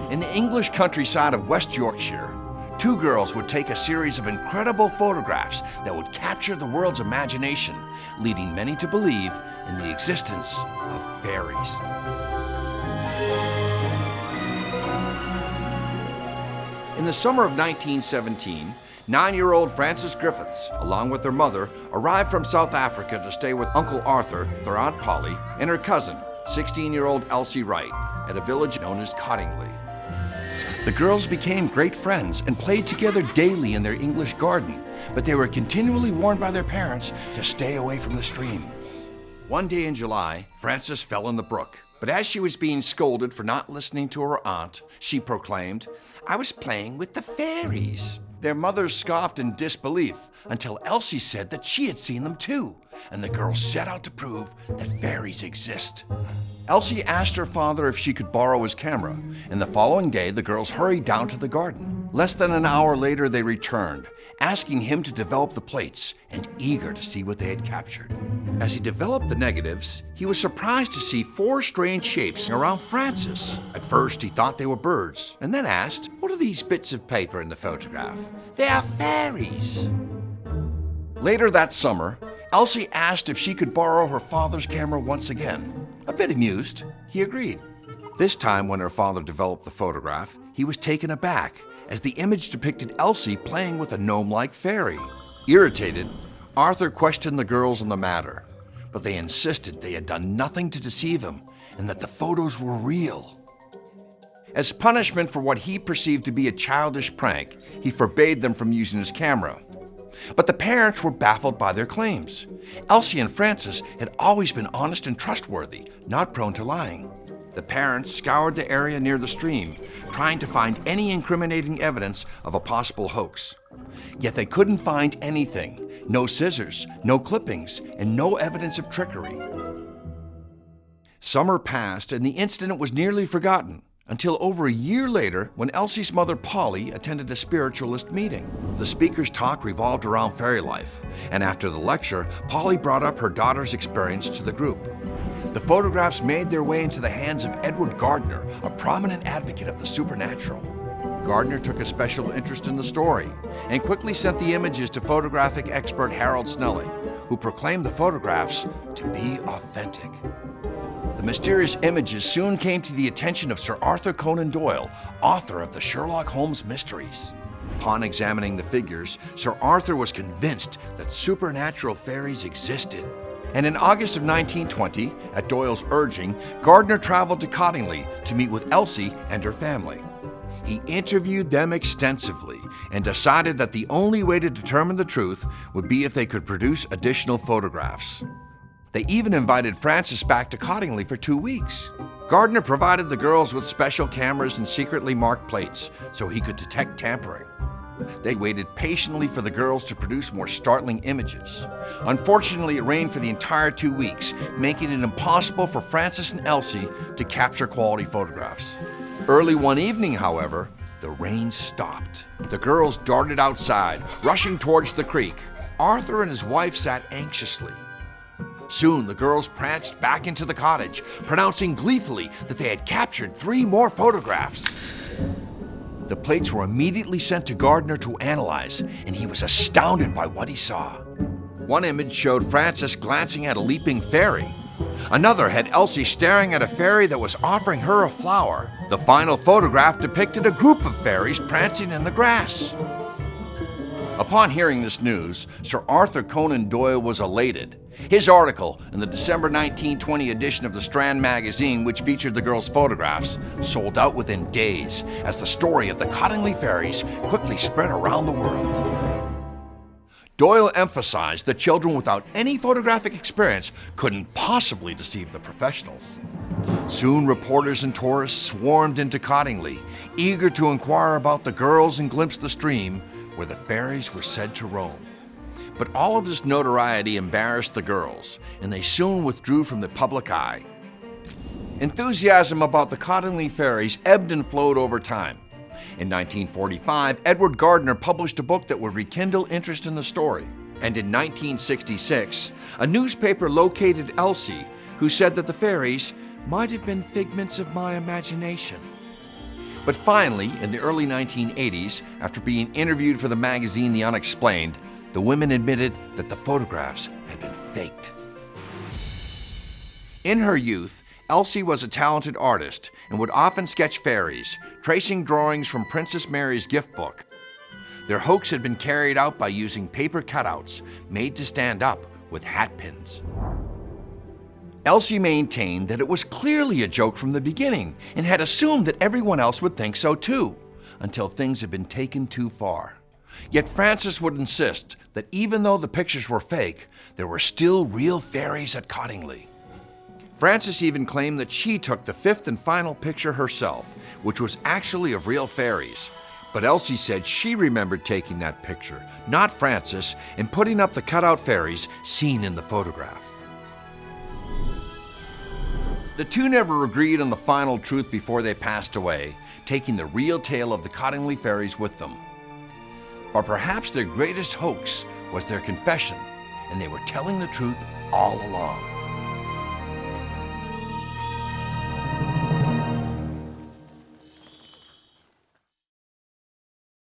In the English countryside of West Yorkshire, two girls would take a series of incredible photographs that would capture the world's imagination, leading many to believe in the existence of fairies. In the summer of 1917, 9-year-old Frances Griffiths, along with her mother, arrived from South Africa to stay with Uncle Arthur, their Aunt Polly, and her cousin, 16-year-old Elsie Wright, at a village known as Cottingley. The girls became great friends and played together daily in their English garden, but they were continually warned by their parents to stay away from the stream. One day in July, Frances fell in the brook, but as she was being scolded for not listening to her aunt, she proclaimed, "I was playing with the fairies." Their mothers scoffed in disbelief until Elsie said that she had seen them too, and the girls set out to prove that fairies exist. Elsie asked her father if she could borrow his camera, and the following day the girls hurried down to the garden. Less than an hour later they returned, asking him to develop the plates and eager to see what they had captured. As he developed the negatives, he was surprised to see 4 strange shapes around Frances. At first he thought they were birds, and then asked, "What are these bits of paper in the photograph?" "They are fairies." Later that summer, Elsie asked if she could borrow her father's camera once again. A bit amused, he agreed. This time when her father developed the photograph, he was taken aback as the image depicted Elsie playing with a gnome-like fairy. Irritated, Arthur questioned the girls on the matter, but they insisted they had done nothing to deceive him and that the photos were real. As punishment for what he perceived to be a childish prank, he forbade them from using his camera. But the parents were baffled by their claims. Elsie and Frances had always been honest and trustworthy, not prone to lying. The parents scoured the area near the stream, trying to find any incriminating evidence of a possible hoax. Yet they couldn't find anything. No scissors, no clippings, and no evidence of trickery. Summer passed and the incident was nearly forgotten, until over a year later when Elsie's mother Polly attended a spiritualist meeting. The speaker's talk revolved around fairy life, and after the lecture, Polly brought up her daughter's experience to the group. The photographs made their way into the hands of Edward Gardner, a prominent advocate of the supernatural. Gardner took a special interest in the story and quickly sent the images to photographic expert Harold Snelling, who proclaimed the photographs to be authentic. The mysterious images soon came to the attention of Sir Arthur Conan Doyle, author of the Sherlock Holmes mysteries. Upon examining the figures, Sir Arthur was convinced that supernatural fairies existed. And in August of 1920, at Doyle's urging, Gardner traveled to Cottingley to meet with Elsie and her family. He interviewed them extensively and decided that the only way to determine the truth would be if they could produce additional photographs. They even invited Frances back to Cottingley for 2 weeks. Gardner provided the girls with special cameras and secretly marked plates so he could detect tampering. They waited patiently for the girls to produce more startling images. Unfortunately, it rained for the entire 2 weeks, making it impossible for Frances and Elsie to capture quality photographs. Early one evening, however, the rain stopped. The girls darted outside, rushing towards the creek. Arthur and his wife sat anxiously. Soon, the girls pranced back into the cottage, pronouncing gleefully that they had captured 3 more photographs. The plates were immediately sent to Gardner to analyze, and he was astounded by what he saw. One image showed Frances glancing at a leaping fairy. Another had Elsie staring at a fairy that was offering her a flower. The final photograph depicted a group of fairies prancing in the grass. Upon hearing this news, Sir Arthur Conan Doyle was elated. His article in the December 1920 edition of the Strand magazine, which featured the girls' photographs, sold out within days as the story of the Cottingley Fairies quickly spread around the world. Doyle emphasized that children without any photographic experience couldn't possibly deceive the professionals. Soon, reporters and tourists swarmed into Cottingley, eager to inquire about the girls and glimpse the stream where the fairies were said to roam. But all of this notoriety embarrassed the girls, and they soon withdrew from the public eye. Enthusiasm about the Cottingley Fairies ebbed and flowed over time. In 1945, Edward Gardner published a book that would rekindle interest in the story. And in 1966, a newspaper located Elsie, who said that the fairies might have been figments of my imagination. But finally, in the early 1980s, after being interviewed for the magazine The Unexplained, the women admitted that the photographs had been faked. In her youth, Elsie was a talented artist and would often sketch fairies, tracing drawings from Princess Mary's gift book. Their hoax had been carried out by using paper cutouts made to stand up with hat pins. Elsie maintained that it was clearly a joke from the beginning and had assumed that everyone else would think so too, until things had been taken too far. Yet Frances would insist that even though the pictures were fake, there were still real fairies at Cottingley. Frances even claimed that she took the fifth and final picture herself, which was actually of real fairies. But Elsie said she remembered taking that picture, not Frances, and putting up the cutout fairies seen in the photograph. The two never agreed on the final truth before they passed away, taking the real tale of the Cottingley Fairies with them. But perhaps their greatest hoax was their confession, and they were telling the truth all along.